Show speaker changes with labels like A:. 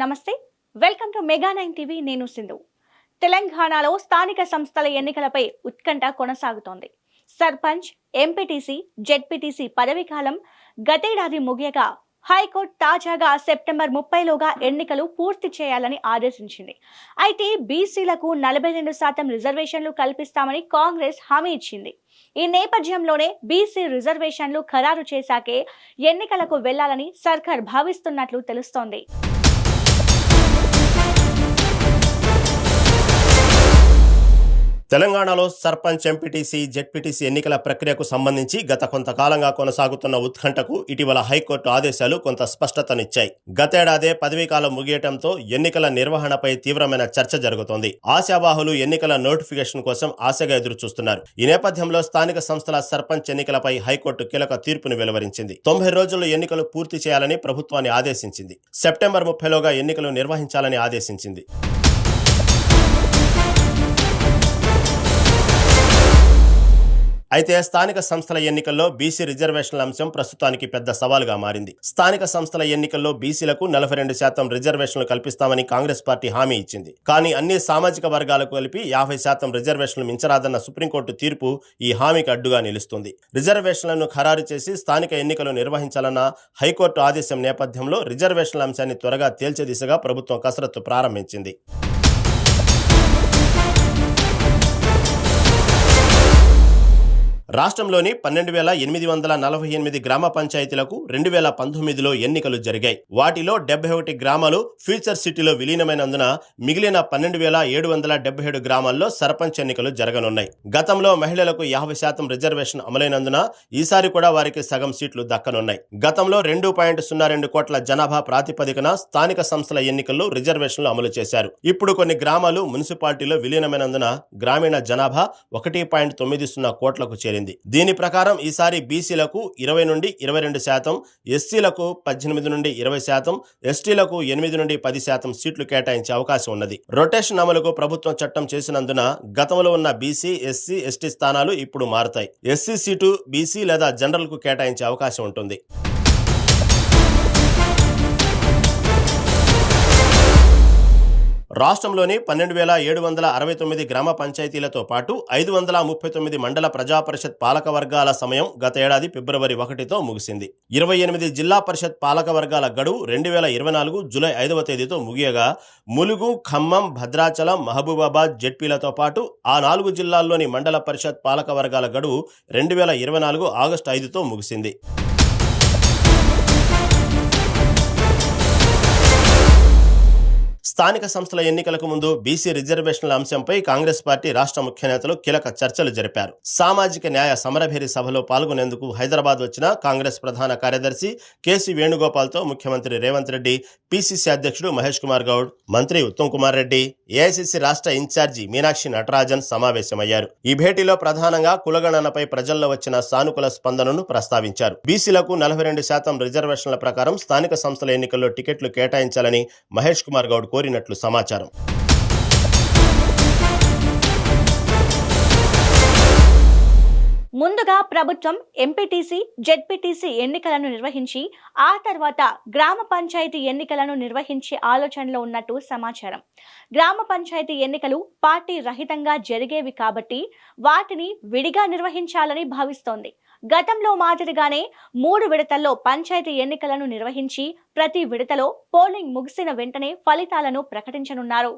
A: నమస్తే, welcome to mega 9 TV. నేను సింధు. తెలంగాణలో స్థానిక సంస్థల ఎన్నికలపై ఉత్కంఠ కొనసాగుతోంది. సర్పంచ్, ఎంపీటీసీ, జెడ్పీటీసీ పదవీ కాలం గతేడాది ముగియగా హైకోర్టు తాజాగా సెప్టెంబర్ 30లోగా ఎన్నికలు పూర్తి చేయాలని ఆదేశించింది. అయితే బీసీలకు 42% రిజర్వేషన్లు కల్పిస్తామని కాంగ్రెస్ హామీ ఇచ్చింది. ఈ నేపథ్యంలోనే బీసీ రిజర్వేషన్లు ఖరారు చేశాకే ఎన్నికలకు వెళ్లాలని సర్కార్ భావిస్తున్నట్లు తెలుస్తోంది.
B: తెలంగాణలో సర్పంచ్, ఎంపీటీసీ, జెడ్పీటీసీ ఎన్నికల ప్రక్రియకు సంబంధించి గత కొంతకాలంగా కొనసాగుతున్న ఉత్కంఠకు ఇటీవల హైకోర్టు ఆదేశాలు కొంత స్పష్టతనిచ్చాయి. గతేడాదే పదవీకాలం ముగియటంతో ఎన్నికల నిర్వహణపై తీవ్రమైన చర్చ జరుగుతోంది. ఆశావాహులు ఎన్నికల నోటిఫికేషన్ కోసం ఆశగా ఎదురుచూస్తున్నారు. ఈ నేపథ్యంలో స్థానిక సంస్థల సర్పంచ్ ఎన్నికలపై హైకోర్టు కీలక తీర్పును వెలువరించింది. 90 రోజుల్లో ఎన్నికలు పూర్తి చేయాలని ప్రభుత్వాన్ని ఆదేశించింది. సెప్టెంబర్ 30లోగా ఎన్నికలు నిర్వహించాలని ఆదేశించింది. అయితే స్థానిక సంస్థల ఎన్నికల్లో బీసీ రిజర్వేషన్ల అంశం ప్రస్తుతానికి పెద్ద సవాలుగా మారింది. స్థానిక సంస్థల ఎన్నికల్లో బీసీలకు 42% రిజర్వేషన్లు కల్పిస్తామని కాంగ్రెస్ పార్టీ హామీ ఇచ్చింది. కానీ అన్ని సామాజిక వర్గాలకు కలిపి 50% రిజర్వేషన్లు మించరాదన్న సుప్రీంకోర్టు తీర్పు ఈ హామీకి అడ్డుగా నిలుస్తుంది. రిజర్వేషన్లను ఖరారు చేసి స్థానిక ఎన్నికలు నిర్వహించాలన్న హైకోర్టు ఆదేశం నేపథ్యంలో రిజర్వేషన్ల అంశాన్ని త్వరగా తేల్చే దిశగా ప్రభుత్వం కసరత్తు ప్రారంభించింది. రాష్ట్రంలోని 12,848 గ్రామ పంచాయతీలకు 2019లో ఎన్నికలు జరిగాయి. వాటిలో 71 గ్రామాలు ఫ్యూచర్ సిటీలో విలీనమైనందున మిగిలిన 12,777 గ్రామాల్లో సర్పంచ్ ఎన్నికలు జరగనున్నాయి. గతంలో మహిళలకు 50% రిజర్వేషన్ అమలైనందున ఈసారి కూడా వారికి సగం సీట్లు దక్కనున్నాయి. గతంలో 2.02 కోట్ల జనాభా ప్రాతిపదికన స్థానిక సంస్థల ఎన్నికల్లో రిజర్వేషన్లు అమలు చేశారు. ఇప్పుడు కొన్ని గ్రామాలు మున్సిపాలిటీలో విలీనమైనందున గ్రామీణ జనాభా 1.90 కోట్లకు చేరింది. దీని ప్రకారం ఈసారి బీసీలకు 20 నుండి 22%, ఎస్సీలకు 18 నుండి 20%, ఎస్టీలకు 8 నుండి 10% సీట్లు కేటాయించే అవకాశం ఉన్నది. రొటేషన్ అమలుకు ప్రభుత్వం చట్టం చేసినందున గతంలో ఉన్న బీసీ, ఎస్సీ, ఎస్టీ స్థానాలు ఇప్పుడు మారుతాయి. ఎస్సీ సీటు బీసీ లేదా జనరల్ కు కేటాయించే అవకాశం ఉంటుంది. రాష్ట్రంలోని 12,769 గ్రామ పంచాయతీలతో పాటు 539 మండల ప్రజాపరిషత్ పాలక వర్గాల సమయం గత ఏడాది ఫిబ్రవరి 1తో ముగిసింది. 28 జిల్లా పరిషత్ పాలక వర్గాల గడువు 2024 జూలై 5వ తేదీతో ముగియగా ములుగు, ఖమ్మం, భద్రాచలం, మహబూబాబాద్ జెడ్పీలతో పాటు ఆ 4 జిల్లాల్లోని మండల పరిషత్ పాలక వర్గాల గడువు 2024 ఆగస్టు 5తో ముగిసింది. స్థానిక సంస్థల ఎన్నికలకు ముందు బీసీ రిజర్వేషన్ల అంశంపై కాంగ్రెస్ పార్టీ రాష్ట్ర ముఖ్య నేతలు కీలక చర్చలు జరిపారు. సామాజిక న్యాయ సమరభేరి సభలో పాల్గొనేందుకు హైదరాబాద్ వచ్చిన కాంగ్రెస్ ప్రధాన కార్యదర్శి కేసీ వేణుగోపాల్తో ముఖ్యమంత్రి రేవంత్ రెడ్డి, పీసీసీ అధ్యక్షుడు మహేష్ కుమార్ గౌడ్, మంత్రి ఉత్తమ్ కుమార్ రెడ్డి, ఏఐసీసీ రాష్ట్ర ఇన్ఛార్జి మీనాక్షి నటరాజన్ సమావేశమయ్యారు. ఈ భేటీలో ప్రధానంగా కులగణనపై ప్రజల్లో వచ్చిన సానుకూల స్పందనను ప్రస్తావించారు. బీసీలకు 42% రిజర్వేషన్ల ప్రకారం స్థానిక సంస్థల ఎన్నికల్లో టికెట్లు కేటాయించాలని మహేష్ కుమార్ గౌడ్ కోరినట్లు సమాచారం.
A: ముందుగా ప్రభుత్వం ఎంపీటీసీ, జెడ్పీటీసీ ఎన్నికలను నిర్వహించి ఆ తర్వాత గ్రామ పంచాయతీ ఎన్నికలను నిర్వహించే ఆలోచనలో ఉన్నట్టు సమాచారం. గ్రామ పంచాయతీ ఎన్నికలు పార్టీ రహితంగా జరిగేవి కాబట్టి వాటిని విడిగా నిర్వహించాలని భావిస్తోంది. గతంలో మాదిరిగానే 3 విడతల్లో పంచాయతీ ఎన్నికలను నిర్వహించి ప్రతి విడతలో పోలింగ్ ముగిసిన వెంటనే ఫలితాలను ప్రకటించనున్నారు.